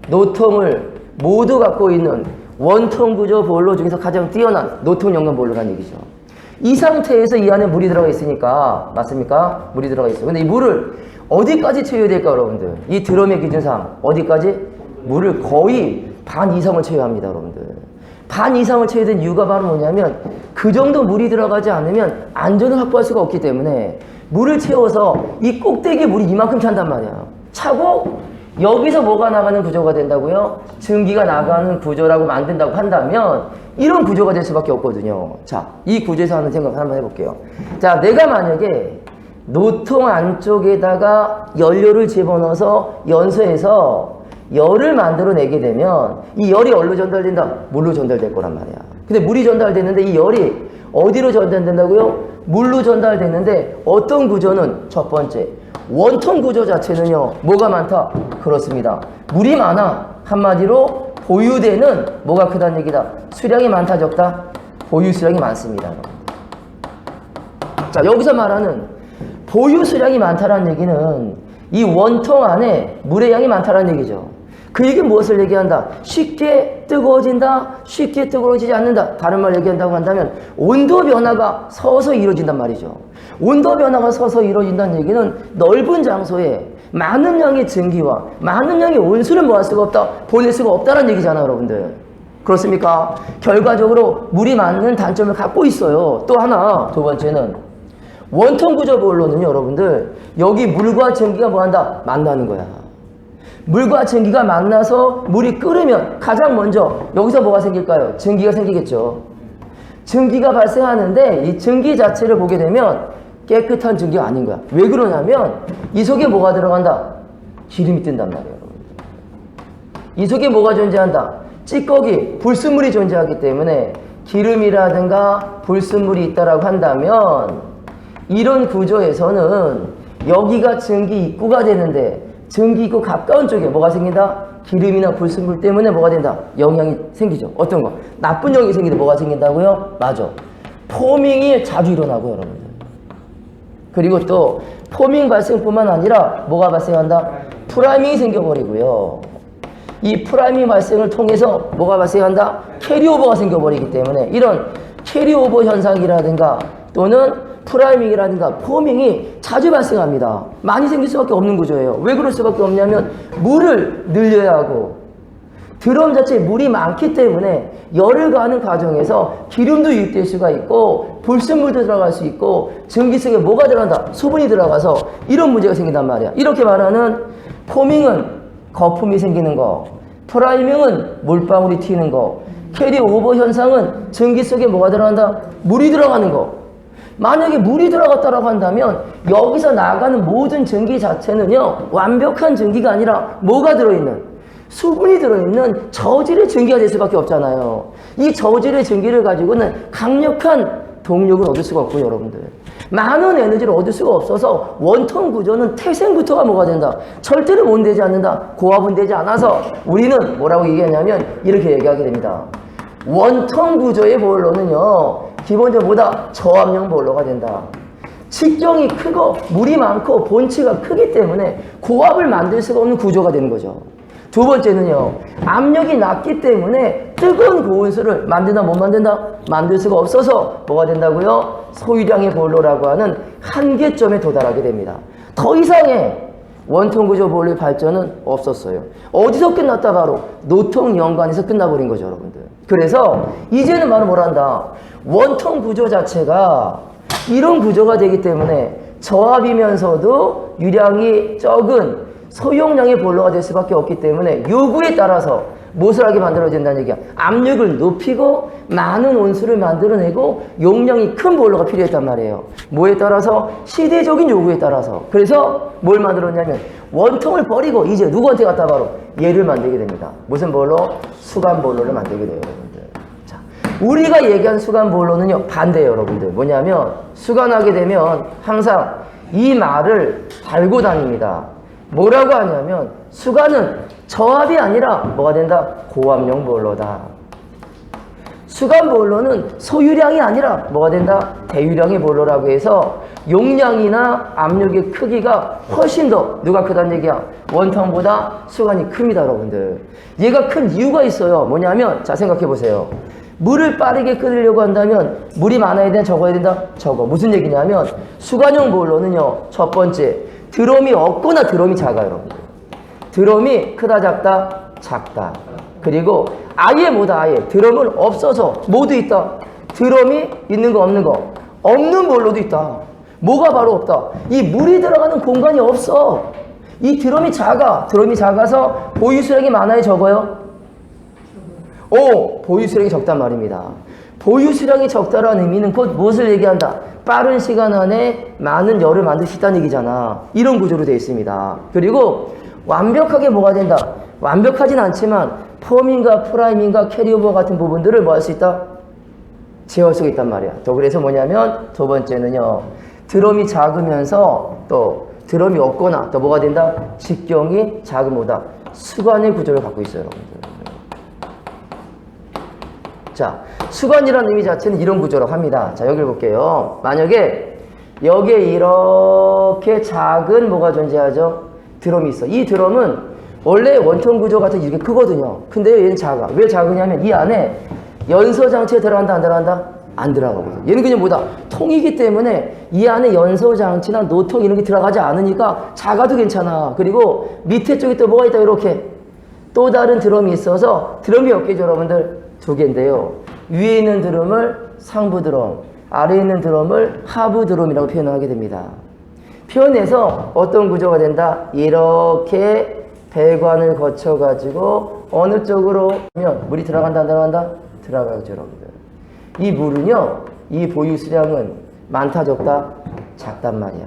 노통을 모두 갖고 있는 원통 구조 보일러 중에서 가장 뛰어난 노통 연관 보일러라는 얘기죠. 이 상태에서 이 안에 물이 들어가 있으니까, 맞습니까? 물이 들어가 있어요. 근데 이 물을 어디까지 채워야 될까, 여러분들? 이 드럼의 기준상 어디까지? 물을 거의 반 이상을 채워야 합니다, 여러분들. 반 이상을 채워야 되는 이유가 바로 뭐냐면 그 정도 물이 들어가지 않으면 안전을 확보할 수가 없기 때문에 물을 채워서 이 꼭대기에 물이 이만큼 찬단 말이야. 차고 여기서 뭐가 나가는 구조가 된다고요? 전기가 나가는 구조라고 만든다고 한다면 이런 구조가 될 수밖에 없거든요. 자, 이 구조에서 하는 생각 한번 해볼게요. 자, 내가 만약에 노통 안쪽에다가 연료를 집어넣어서 연소해서 열을 만들어내게 되면 이 열이 어디로 전달된다? 물로 전달될 거란 말이야. 근데 물이 전달되는데 이 열이 어디로 전달된다고요? 물로 전달되는데 어떤 구조는 첫 번째 원통 구조 자체는요 뭐가 많다? 그렇습니다. 물이 많아. 한마디로 보유되는 뭐가 크다는 얘기다. 수량이 많다 적다? 보유 수량이 많습니다. 자, 여기서 말하는 보유 수량이 많다라는 얘기는 이 원통 안에 물의 양이 많다라는 얘기죠. 그 얘기는 무엇을 얘기한다? 쉽게 뜨거워진다, 쉽게 뜨거워지지 않는다. 다른 말 얘기한다고 한다면 온도 변화가 서서히 이루어진단 말이죠. 온도 변화가 서서히 이루어진다는 얘기는 넓은 장소에 많은 양의 전기와 많은 양의 온수를 뭐 할 수가 없다? 보낼 수가 없다는 얘기잖아요, 여러분들. 그렇습니까? 결과적으로 물이 많은 단점을 갖고 있어요. 또 하나, 두 번째는 원통 구조 보일러는요, 여러분들, 여기 물과 전기가 뭐 한다? 만나는 거야. 물과 전기가 만나서 물이 끓으면 가장 먼저 여기서 뭐가 생길까요? 전기가 생기겠죠. 전기가 발생하는데 이 전기 자체를 보게 되면 깨끗한 전기가 아닌 거야. 왜 그러냐면 이 속에 뭐가 들어간다? 기름이 뜬단 말이에요, 여러분. 이 속에 뭐가 존재한다? 찌꺼기, 불순물이 존재하기 때문에 기름이라든가 불순물이 있다라고 한다면 이런 구조에서는 여기가 전기 입구가 되는데 전기 입구 가까운 쪽에 뭐가 생긴다? 기름이나 불순물 때문에 뭐가 된다? 영향이 생기죠. 어떤 거? 나쁜 영향이 생기는데 뭐가 생긴다고요? 맞아. 포밍이 자주 일어나고 여러분들. 그리고 또 포밍 발생뿐만 아니라 뭐가 발생한다? 프라이밍이 생겨버리고요. 이 프라이밍 발생을 통해서 뭐가 발생한다? 캐리오버가 생겨버리기 때문에 이런 캐리오버 현상이라든가 또는 프라이밍이라든가 포밍이 자주 발생합니다. 많이 생길 수밖에 없는 구조예요. 왜 그럴 수밖에 없냐면 물을 늘려야 하고 드럼 자체에 물이 많기 때문에 열을 가하는 과정에서 기름도 유입될 수가 있고 불순물도 들어갈 수 있고 전기 속에 뭐가 들어간다? 수분이 들어가서 이런 문제가 생긴단 말이야. 이렇게 말하는 포밍은 거품이 생기는 거, 프라이밍은 물방울이 튀는 거, 캐리오버 현상은 전기 속에 뭐가 들어간다? 물이 들어가는 거. 만약에 물이 들어갔다고 한다면 여기서 나가는 모든 전기 자체는요 완벽한 전기가 아니라 뭐가 들어있는? 수분이 들어있는 저질의 전기가 될 수밖에 없잖아요. 이 저질의 전기를 가지고는 강력한 동력을 얻을 수가 없고요, 여러분들. 많은 에너지를 얻을 수가 없어서 원통 구조는 태생부터가 뭐가 된다? 절대로 원되지 않는다. 고압은 되지 않아서 우리는 뭐라고 얘기하냐면 이렇게 얘기하게 됩니다. 원통 구조의 보일러는요 기본적보다 저압용 보일러가 된다. 직경이 크고 물이 많고 본체가 크기 때문에 고압을 만들 수가 없는 구조가 되는 거죠. 두 번째는요 압력이 낮기 때문에 뜨거운 고온수를 만든다 못 만든다? 만들 수가 없어서 뭐가 된다고요? 소유량의 보일러라고 하는 한계점에 도달하게 됩니다. 더 이상의 원통 구조 보호의 발전은 없었어요. 어디서 끝났다? 바로 노통연관에서 끝나버린 거죠, 여러분들. 그래서 이제는 바로 뭘 한다? 원통 구조 자체가 이런 구조가 되기 때문에 저압이면서도 유량이 적은 소용량의 볼로가 될 수밖에 없기 때문에 요구에 따라서 무엇을 하게 만들어진다는 얘기야. 압력을 높이고 많은 온수를 만들어내고 용량이 큰 볼로가 필요했단 말이에요. 뭐에 따라서? 시대적인 요구에 따라서. 그래서 뭘 만들었냐면 원통을 버리고 이제 누구한테 갖다 바로 얘를 만들게 됩니다. 무슨 볼로? 수간 볼로를 만들게 돼요, 여러분들. 자, 우리가 얘기한 수간 볼로는요 반대예요, 여러분들. 뭐냐면 수간하게 되면 항상 이 말을 달고 다닙니다. 뭐라고 하냐면 수간은 저압이 아니라 뭐가 된다? 고압용 볼로다. 수간 볼로는 소유량이 아니라 뭐가 된다? 대유량의 볼로라고 해서 용량이나 압력의 크기가 훨씬 더 누가 크다는 얘기야? 원통보다 수간이 큽니다, 여러분들. 얘가 큰 이유가 있어요. 뭐냐면 자 생각해 보세요. 물을 빠르게 끓이려고 한다면 물이 많아야 된다, 적어야 된다? 적어. 무슨 얘기냐면 수간용 볼로는요 첫 번째 드럼이 없거나 드럼이 작아요, 여러분들. 드럼이 크다 작다? 작다. 그리고 아예 뭐다? 아예 드럼은 없어서 뭐도 있다? 드럼이 있는 거 없는 거? 없는 볼로도 있다. 뭐가 바로 없다? 이 물이 들어가는 공간이 없어. 이 드럼이 작아. 드럼이 작아서 보유수량이 많아요, 적어요? 보유수량이 적단 말입니다. 보유수량이 적다라는 의미는 곧 무엇을 얘기한다? 빠른 시간 안에 많은 열을 만들 수 있다는 얘기잖아. 이런 구조로 되어 있습니다. 그리고 완벽하게 뭐가 된다? 완벽하진 않지만 폼인가 프라임인가 캐리오버 같은 부분들을 뭐 할 수 있다? 제어할 수 있단 말이야. 또 그래서 뭐냐면 두 번째는요. 드럼이 작으면서 또 드럼이 없거나 또 뭐가 된다? 직경이 작은 뭐다? 수관의 구조를 갖고 있어요, 여러분들. 자, 수관이라는 의미 자체는 이런 구조라고 합니다. 자, 여기를 볼게요. 만약에 여기에 이렇게 작은 뭐가 존재하죠? 드럼이 있어. 이 드럼은 원래 원통 구조 같은 이렇게 크거든요. 근데 얘는 작아. 왜 작으냐면 이 안에 연소 장치가 들어간다, 안 들어간다? 안 들어가거든. 얘는 그냥 뭐다? 통이기 때문에 이 안에 연소 장치나 노통 이런 게 들어가지 않으니까 작아도 괜찮아. 그리고 밑에 쪽에 또 뭐가 있다? 이렇게 또 다른 드럼이 있어서 드럼이 몇 개죠, 여러분들? 두 개인데요. 위에 있는 드럼을 상부 드럼, 아래에 있는 드럼을 하부 드럼이라고 표현을 하게 됩니다. 표현해서 어떤 구조가 된다? 이렇게 배관을 거쳐가지고 어느 쪽으로 하면 물이 들어간다, 안 들어간다? 들어가죠, 여러분들. 이 물은요, 이 보유 수량은 많다, 적다? 작단 말이야.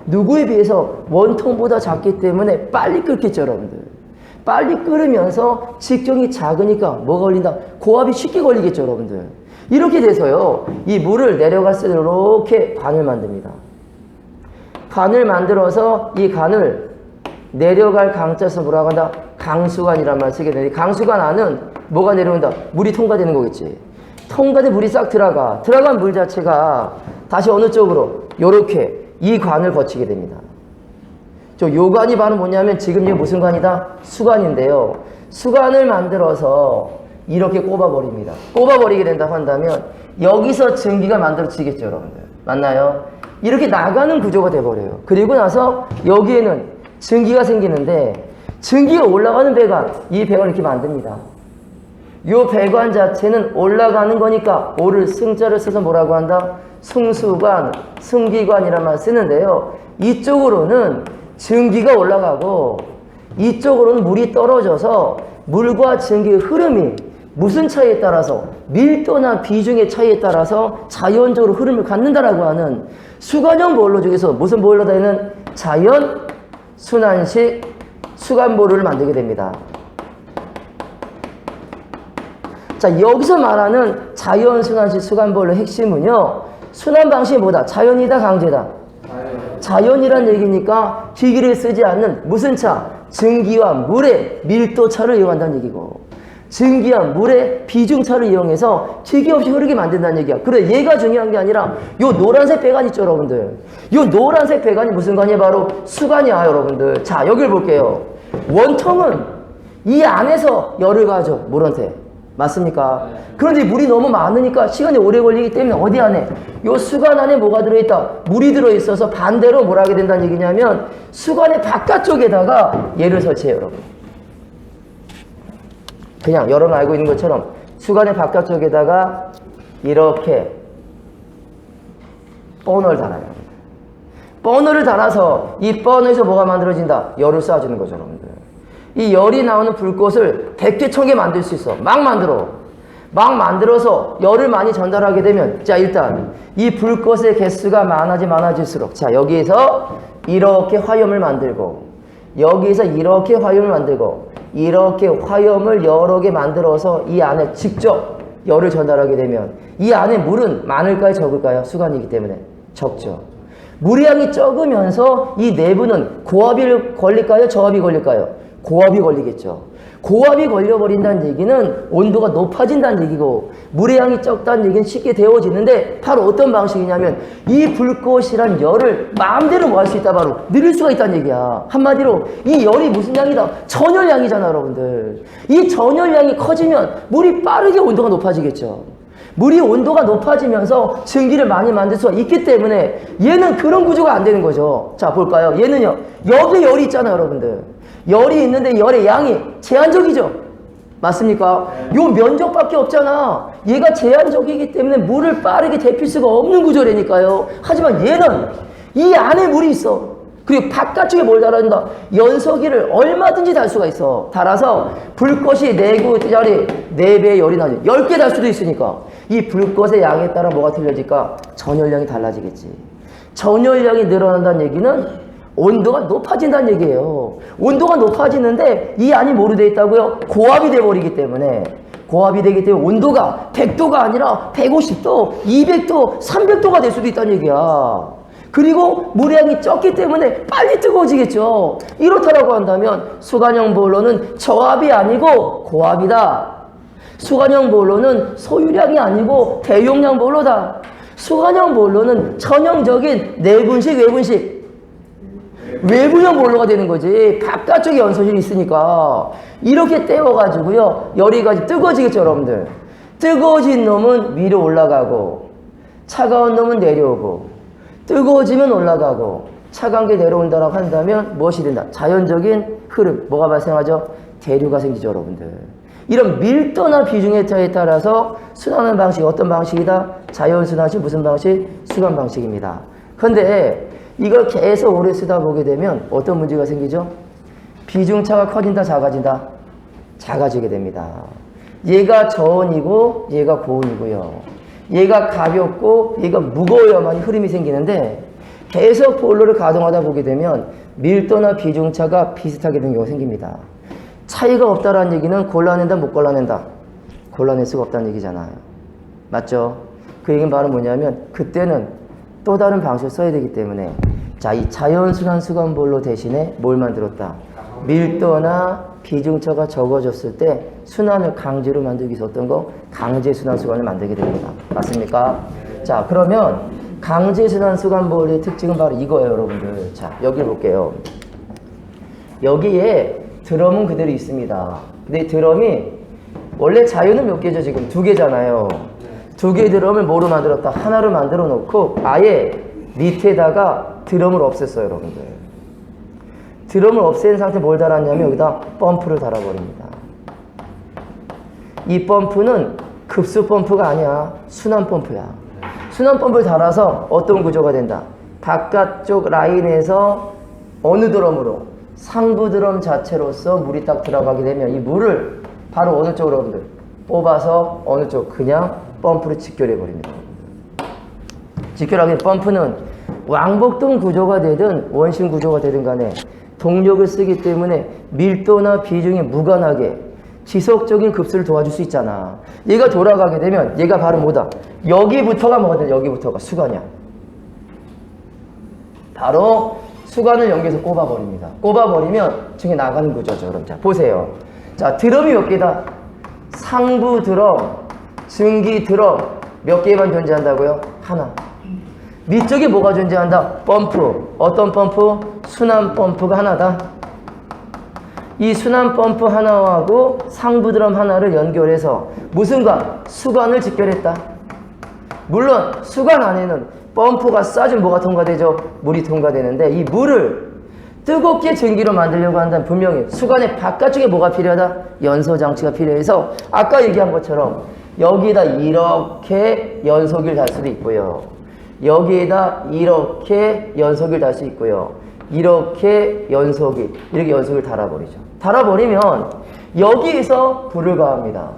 누구에 비해서 원통보다 작기 때문에 빨리 끓겠죠, 여러분들. 빨리 끓으면서 직경이 작으니까 뭐가 걸린다? 고압이 쉽게 걸리겠죠, 여러분들. 이렇게 돼서요, 이 물을 내려갈수록 이렇게 관을 만듭니다. 관을 만들어서 이 관을 내려갈 강자에서 뭐라고 한다? 강수관이란 말을 쓰게 되는데, 강수관 안은 뭐가 내려온다? 물이 통과되는 거겠지. 통과돼 물이 싹 들어간 물 자체가 다시 어느 쪽으로? 요렇게 이 관을 거치게 됩니다. 요 관이 바로 뭐냐면 지금 이게 무슨 관이다? 수관인데요. 수관을 만들어서 이렇게 꼽아버립니다. 꼽아버리게 된다고 한다면 여기서 증기가 만들어지겠죠, 여러분들. 맞나요? 이렇게 나가는 구조가 돼버려요. 그리고 나서 여기에는 증기가 생기는데 증기가 올라가는 배관, 이 배관을 이렇게 만듭니다. 이 배관 자체는 올라가는 거니까 오를 승자를 써서 뭐라고 한다? 승수관, 승기관이란 말 쓰는데요. 이쪽으로는 증기가 올라가고 이쪽으로는 물이 떨어져서 물과 증기의 흐름이 무슨 차이에 따라서 밀도나 비중의 차이에 따라서 자연적으로 흐름을 갖는다라고 하는 수관형 보일러 중에서 무슨 보일러다에는 자연 순환식 수관 보일러를 만들게 됩니다. 자, 여기서 말하는 자연 순환식 수관 보일러의 핵심은요, 순환 방식이 뭐다? 자연이다, 강제다? 자연이란 얘기니까 기기를 쓰지 않는 무슨 차? 증기와 물의 밀도 차를 이용한다는 얘기고, 증기와 물의 비중 차를 이용해서 기계 없이 흐르게 만든다는 얘기야. 그래, 얘가 중요한 게 아니라 요 노란색 배관 있죠, 여러분들. 요 노란색 배관이 무슨 관이야? 바로 수관이야, 여러분들. 자, 여기를 볼게요. 원통은 이 안에서 열을 가져, 물한테. 맞습니까? 그런데 물이 너무 많으니까 시간이 오래 걸리기 때문에 어디 안에? 요 수관 안에 뭐가 들어있다? 물이 들어있어서 반대로 뭘 하게 된다는 얘기냐면 수관의 바깥쪽에다가 얘를 설치해요, 여러분. 그냥 여러분 알고 있는 것처럼 수관의 바깥쪽에다가 이렇게 버너를 달아요. 버너를 달아서 이 버너에서 뭐가 만들어진다? 열을 쏴주는 거죠, 여러분들. 이 열이 나오는 불꽃을 100개, 1000개 만들 수 있어. 막 만들어서 열을 많이 전달하게 되면, 자, 일단 이 불꽃의 개수가 많아질수록, 자, 여기에서 이렇게 화염을 만들고, 여기에서 이렇게 화염을 만들고, 이렇게 화염을 여러 개 만들어서 이 안에 직접 열을 전달하게 되면 이 안에 물은 많을까요, 적을까요? 수관이기 때문에 적죠. 물의 양이 적으면서 이 내부는 고압이 걸릴까요, 저압이 걸릴까요? 고압이 걸리겠죠. 고압이 걸려버린다는 얘기는 온도가 높아진다는 얘기고, 물의 양이 적다는 얘기는 쉽게 데워지는데, 바로 어떤 방식이냐면 이 불꽃이란 열을 마음대로 뭐 할 수 있다, 바로 늘릴 수가 있다는 얘기야. 한마디로 이 열이 무슨 양이다? 전열량이잖아, 여러분들. 이 전열량이 커지면 물이 빠르게 온도가 높아지겠죠. 물이 온도가 높아지면서 증기를 많이 만들 수가 있기 때문에 얘는 그런 구조가 안 되는 거죠. 자, 볼까요? 얘는요, 여기에 열이 있잖아요, 여러분들. 열이 있는데 열의 양이 제한적이죠. 맞습니까? 요 면적밖에 없잖아. 얘가 제한적이기 때문에 물을 빠르게 데필 수가 없는 구조라니까요. 하지만 얘는 이 안에 물이 있어. 그리고 바깥쪽에 뭘 달아준다? 연석이를 얼마든지 달 수가 있어. 달아서 불꽃이 4배의 열이 나죠. 10개 달 수도 있으니까 이 불꽃의 양에 따라 뭐가 틀려질까? 전열량이 달라지겠지. 전열량이 늘어난다는 얘기는 온도가 높아진다는 얘기예요. 온도가 높아지는데 이 안이 뭐로 되어 있다고요? 고압이 돼버리기 때문에, 고압이 되기 때문에 온도가 100도가 아니라 150도, 200도, 300도가 될 수도 있다는 얘기야. 그리고 물의 양이 적기 때문에 빨리 뜨거워지겠죠. 이렇다라고 한다면 수관형 보일러는 저압이 아니고 고압이다. 수관형 보일러는 소유량이 아니고 대용량 보일러다. 수관형 보일러는 전형적인 내분식, 외분식, 외부형 보일러가 되는 거지. 바깥쪽에 연소실이 있으니까 이렇게 떼워가지고요, 열이 가지고 뜨거워지겠죠, 여러분들. 뜨거워진 놈은 위로 올라가고 차가운 놈은 내려오고, 뜨거워지면 올라가고 차가운 게 내려온다라고 한다면 무엇이 된다? 자연적인 흐름, 뭐가 발생하죠? 대류가 생기죠, 여러분들. 이런 밀도나 비중에 따라서 순환하는 방식이 어떤 방식이다? 자연순환식, 무슨 방식? 수관 방식입니다. 그런데 이걸 계속 오래 쓰다 보게 되면 어떤 문제가 생기죠? 비중차가 커진다, 작아진다? 작아지게 됩니다. 얘가 저온이고 얘가 고온이고요. 얘가 가볍고 얘가 무거워야만 흐름이 생기는데, 계속 보일러를 가동하다 보게 되면 밀도나 비중차가 비슷하게 되는 경우가 생깁니다. 차이가 없다라는 얘기는 골라낸다, 못 골라낸다? 골라낼 수가 없다는 얘기잖아요. 맞죠? 그 얘기는 바로 뭐냐면 그때는 또 다른 방식을 써야 되기 때문에, 자, 이 자연순환 수관 보일러 대신에 뭘 만들었다? 밀도나 비중차가 적어졌을 때 순환을 강제로 만들기 위해서 어떤 거? 강제순환 수관을 만들게 됩니다. 맞습니까? 자, 그러면 강제순환 수관 보일러의 특징은 바로 이거예요, 여러분들. 자, 여기 볼게요. 여기에 드럼은 그대로 있습니다. 근데 드럼이 원래 자유는 몇 개죠? 지금 2개잖아요. 2개의 드럼을 뭐로 만들었다? 하나로 만들어 놓고 아예 밑에다가 드럼을 없앴어요, 여러분들. 드럼을 없앤 상태에 뭘 달았냐면 여기다 펌프를 달아버립니다. 이 펌프는 급수 펌프가 아니야. 순환 펌프야. 순환 펌프를 달아서 어떤 구조가 된다? 바깥쪽 라인에서 어느 드럼으로? 상부 드럼 자체로서 물이 딱 들어가게 되면 이 물을 바로 어느 쪽으로, 여러분들? 뽑아서 어느 쪽? 그냥 펌프를 직결해 버립니다. 직결하게 펌프는 왕복동 구조가 되든 원심 구조가 되든 간에 동력을 쓰기 때문에 밀도나 비중이 무관하게 지속적인 급수를 도와줄 수 있잖아. 얘가 돌아가게 되면 얘가 바로 뭐다? 여기부터가 뭐거든? 여기부터가 수관이야. 바로 수관을 연결해서 꼽아버립니다. 꼽아버리면 저게 나가는 구조죠, 여러분. 자, 보세요. 자, 드럼이 몇 개다? 상부 드럼, 증기 드럼 몇 개만 존재한다고요? 하나. 밑쪽에 뭐가 존재한다? 펌프. 어떤 펌프? 순환 펌프가 하나다. 이 순환 펌프 하나하고 상부 드럼 하나를 연결해서 무슨가 수관을 직결했다. 물론 수관 안에는 펌프가 쏴주면 뭐가 통과되죠? 물이 통과되는데 이 물을 뜨겁게 증기로 만들려고 한다면 분명히 수관의 바깥쪽에 뭐가 필요하다? 연소장치가 필요해서 아까 얘기한 것처럼 여기에다 이렇게 연소기를 달 수도 있고요. 여기에다 이렇게 연소기를 달 수 있고요. 이렇게 연소기, 이렇게 연소기를 달아버리죠. 달아버리면 여기에서 불을 가합니다.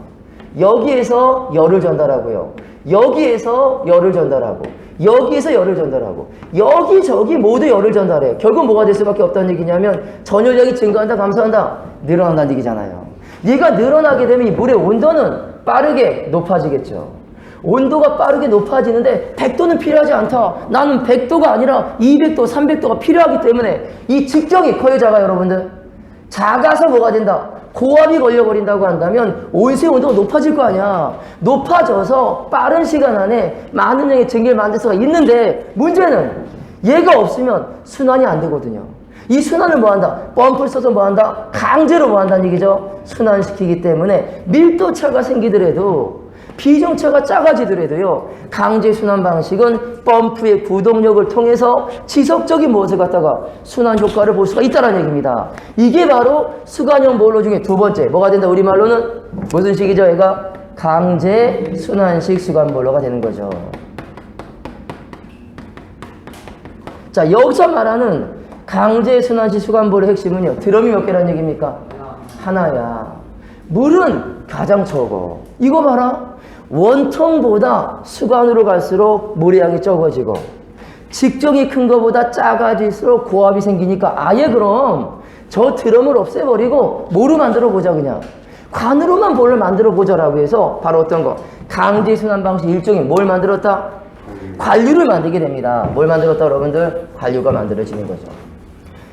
여기에서 열을 전달하고요. 여기에서 열을 전달하고 여기에서 열을 전달하고 여기저기 모두 열을 전달해. 결국 뭐가 될 수밖에 없다는 얘기냐면 전열량이 증가한다 감소한다? 늘어난다는 얘기잖아요. 얘가 늘어나게 되면 이 물의 온도는 빠르게 높아지겠죠. 온도가 빠르게 높아지는데 100도는 필요하지 않다. 나는 100도가 아니라 200도, 300도가 필요하기 때문에 이 직경이 커요, 작아 여러분들? 작아서 뭐가 된다? 고압이 걸려버린다고 한다면 온수의 온도가 높아질 거 아니야. 높아져서 빠른 시간 안에 많은 양의 증기를 만들 수가 있는데 문제는 얘가 없으면 순환이 안 되거든요. 이 순환을 뭐 한다? 펌프를 써서 뭐 한다? 강제로 뭐 한다는 얘기죠? 순환시키기 때문에 밀도차가 생기더라도 비중차가 작아지더라도요. 강제 순환 방식은 펌프의 구동력을 통해서 지속적인 무엇을 갖다가 순환 효과를 볼 수가 있다는 얘기입니다. 이게 바로 수관형 보일러 중에 두 번째 뭐가 된다? 우리말로는 무슨 식이죠? 얘가 강제 순환식 수관 보일러가 되는 거죠. 자, 여기서 말하는 강제 순환식 수관 보일러의 핵심은요. 드럼이 몇 개라는 얘기입니까? 하나야. 물은 가장 적어. 이거 봐라. 원통보다 수관으로 갈수록 물의 양이 적어지고 직정이 큰 것보다 작아질수록 고압이 생기니까 아예 그럼 저 드럼을 없애버리고 뭐로 만들어 보자 그냥. 관으로만 볼을 만들어 보자라고 해서 바로 어떤 거? 강제 순환 방식 일종의 뭘 만들었다? 관류를 만들게 됩니다. 뭘 만들었다 여러분들? 관류가 만들어지는 거죠.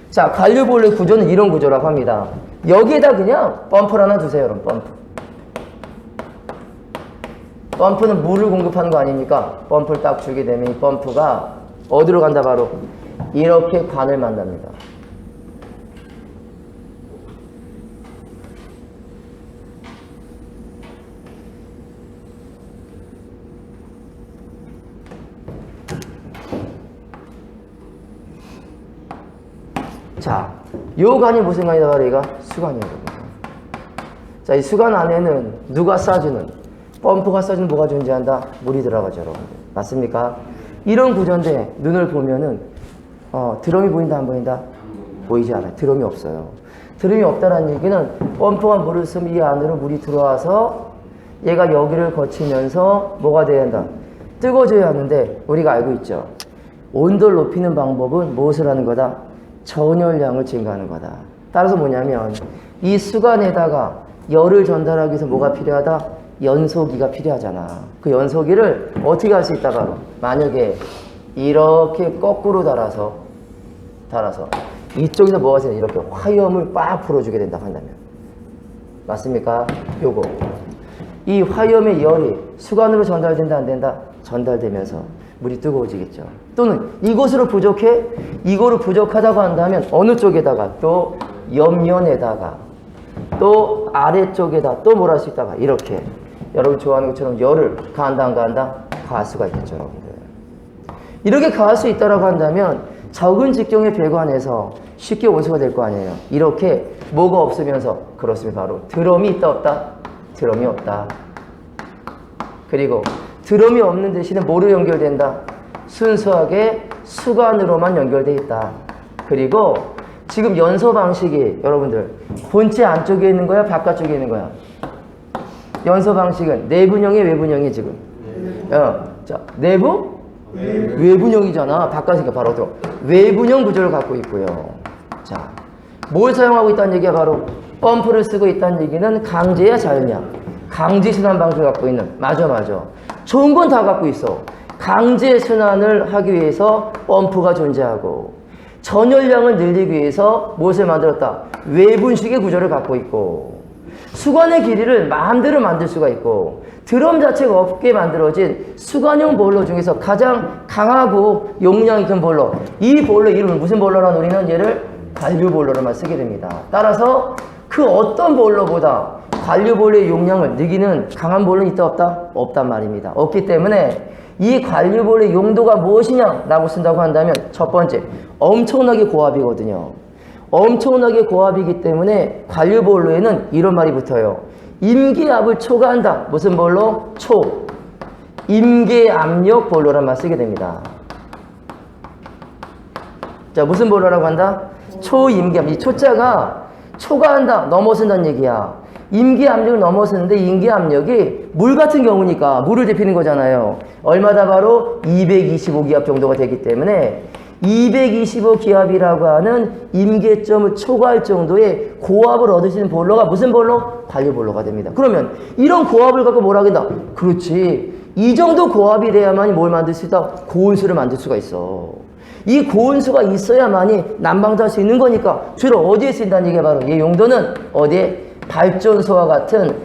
자, 관류 보일러의 구조는 이런 구조라고 합니다. 여기에다 그냥 펌프를 하나 두세요, 여러분. 펌프는 물을 공급하는 거 아닙니까? 펌프를 딱 주게 되면 이 펌프가 어디로 간다? 바로 이렇게 관을 만납니다. 자, 요 관이 무슨 관이다? 바로 얘가 수관이에요. 자, 이 수관 안에는 누가 쏴주는? 펌프가 쏴주는 뭐가 존재한다? 물이 들어가죠, 여러분들. 맞습니까? 이런 구조인데 눈을 보면은 드럼이 보인다 안 보인다? 보이지 않아요. 드럼이 없어요. 드럼이 없다는 얘기는 펌프가 물을 쓰면 이 안으로 물이 들어와서 얘가 여기를 거치면서 뭐가 돼야 한다? 뜨거워져야 하는데 우리가 알고 있죠. 온도를 높이는 방법은 무엇을 하는 거다? 전열량을 증가하는 거다. 따라서 뭐냐면 이 수관에다가 열을 전달하기 위해서 뭐가 필요하다? 연소기가 필요하잖아. 그 연소기를 어떻게 할 수 있다 바로 만약에 이렇게 거꾸로 달아서 이쪽에서 뭐가 있어요? 이렇게 화염을 빡 풀어주게 된다 한다면 맞습니까? 요거 이 화염의 열이 수관으로 전달된다 안 된다? 전달되면서 물이 뜨거워지겠죠. 또는 이곳으로 부족해? 이거로 부족하다고 한다면 어느 쪽에다가 또 옆면에다가 또 아래쪽에다 또 뭘 할 수 있다가 이렇게 여러분 좋아하는 것처럼 열을 가한다 안 가한다? 가할 수가 있겠죠, 여러분들. 이렇게 가할 수 있다라고 한다면 적은 직경의 배관에서 쉽게 온수가 될 거 아니에요. 이렇게 뭐가 없으면서 그렇습니다. 바로 드럼이 있다 없다? 드럼이 없다. 그리고 드럼이 없는 대신에 뭐로 연결된다? 순수하게 수관으로만 연결되어 있다. 그리고 지금 연소 방식이 여러분들 본체 안쪽에 있는 거야? 바깥쪽에 있는 거야? 연소 방식은 내분형이 외분형이 지금 자, 내부? 외분형이잖아. 바깥이니까 바로 또 외분형 구조를 갖고 있고요. 자, 뭘 사용하고 있다는 얘기가 바로 펌프를 쓰고 있다는 얘기는 강제야 자연이야? 강제 순환 방식을 갖고 있는. 맞아. 좋은 건 다 갖고 있어. 강제 순환을 하기 위해서 펌프가 존재하고 전열량을 늘리기 위해서 무엇을 만들었다? 외분식의 구조를 갖고 있고 수관의 길이를 마음대로 만들 수가 있고 드럼 자체가 없게 만들어진 수관형 보일러 중에서 가장 강하고 용량이 큰 보일러. 이 보일러 이름은 무슨 보일러라는 우리는 얘를 관류 보일러로만 쓰게 됩니다. 따라서 그 어떤 보일러보다 관류보일러의 용량을 느끼는 강한 보일러는 있다 없다? 없단 말입니다. 없기 때문에 이 관류보일러의 용도가 무엇이냐 라고 쓴다고 한다면 첫 번째, 엄청나게 고압이거든요. 엄청나게 고압이기 때문에 관류보일러에는 이런 말이 붙어요. 임계압을 초과한다. 무슨 보일러? 임계압력 보일러란 말 쓰게 됩니다. 자, 무슨 보일러라고 한다? 초임계압. 이 초자가 초과한다, 넘어선다는 얘기야. 임계압력을 넘어서는데 임계압력이 물 같은 경우니까 물을 데피는 거잖아요. 얼마다? 바로 225기압 정도가 되기 때문에 225기압이라고 하는 임계점을 초과할 정도의 고압을 얻을 수 있는 보일러가 무슨 보일러? 관류보일러가 됩니다. 그러면 이런 고압을 갖고 뭘 하겠다? 그렇지. 이 정도 고압이 돼야만이 뭘 만들 수 있다? 고온수를 만들 수가 있어. 이 고온수가 있어야만이 난방도 할 수 있는 거니까 주로 어디에 쓰인다는 얘기가 바로 이 용도는 어디에? 발전소와 같은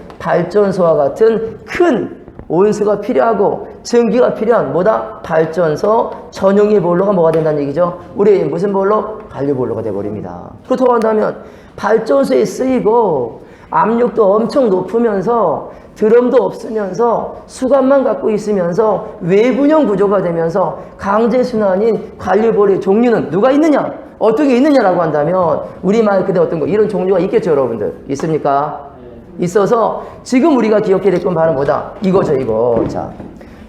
큰 온수가 필요하고 전기가 필요한 뭐다? 발전소 전용의 보일러가 뭐가 된다는 얘기죠? 우리 무슨 보일러? 관류보일러가 돼버립니다. 그렇다고 한다면 발전소에 쓰이고 압력도 엄청 높으면서 드럼도 없으면서 수갑만 갖고 있으면서 외분형 구조가 되면서 강제순환인 관류보일러의 종류는 누가 있느냐? 어떤 게 있느냐라고 한다면 우리말 그대로 어떤 거 이런 종류가 있겠죠, 여러분들? 있습니까? 있어서 지금 우리가 기억해야 될 건 바로 뭐다? 이거죠, 이거. 자,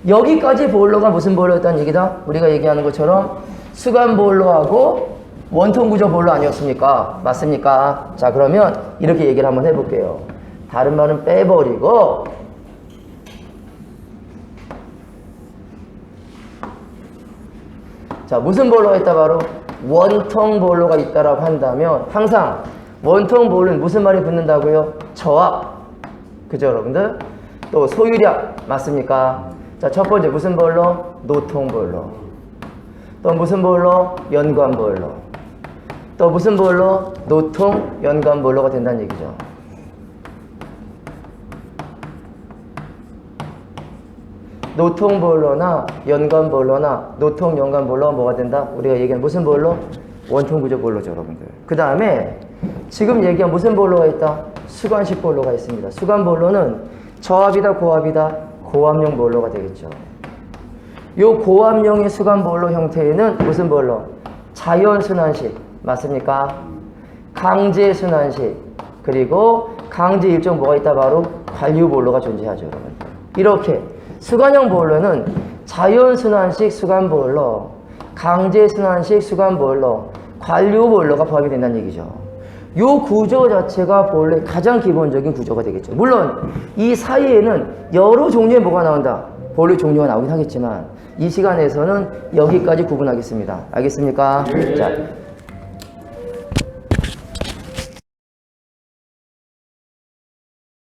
여기까지 보일러가 무슨 보일러였다는 얘기다? 우리가 얘기하는 것처럼 수간 보일러하고 원통 구조 보일러 아니었습니까? 맞습니까? 자, 그러면 이렇게 얘기를 한번 해볼게요. 다른 말은 빼버리고 자, 무슨 보일러가 있다? 바로 원통 보일러가 있다라고 한다면 항상 원통 보일러는 무슨 말이 붙는다고요? 저압. 그죠, 여러분들? 또 소유량. 맞습니까? 자, 첫 번째 무슨 보일러? 노통 보일러. 또 무슨 보일러? 연관 보일러. 또 무슨 보일러? 노통 연관 보일러가 된다는 얘기죠. 노통 보일러나 연관 보일러나 노통 연관 보일러가 뭐가 된다? 우리가 얘기한 무슨 보일러? 원통 구조 보일러죠, 여러분들. 그 다음에 지금 얘기한 무슨 보일러가 있다? 수관식 보일러가 있습니다. 수관 보일러는 저압이다, 고압이다? 고압용 보일러가 되겠죠. 요 고압용의 수관 보일러 형태에는 무슨 보일러? 자연순환식. 맞습니까? 강제순환식. 그리고 강제 일종 뭐가 있다? 바로 관류 보일러가 존재하죠, 여러분들. 이렇게 수관형 보일러는 자연순환식 수관 보일러, 강제순환식 수관 보일러, 관류 보일러가 포함이 된다는 얘기죠. 요 구조 자체가 보일러의 가장 기본적인 구조가 되겠죠. 물론 이 사이에는 여러 종류의 뭐가 나온다? 보일러 종류가 나오긴 하겠지만 이 시간에서는 여기까지 구분하겠습니다. 알겠습니까? 자,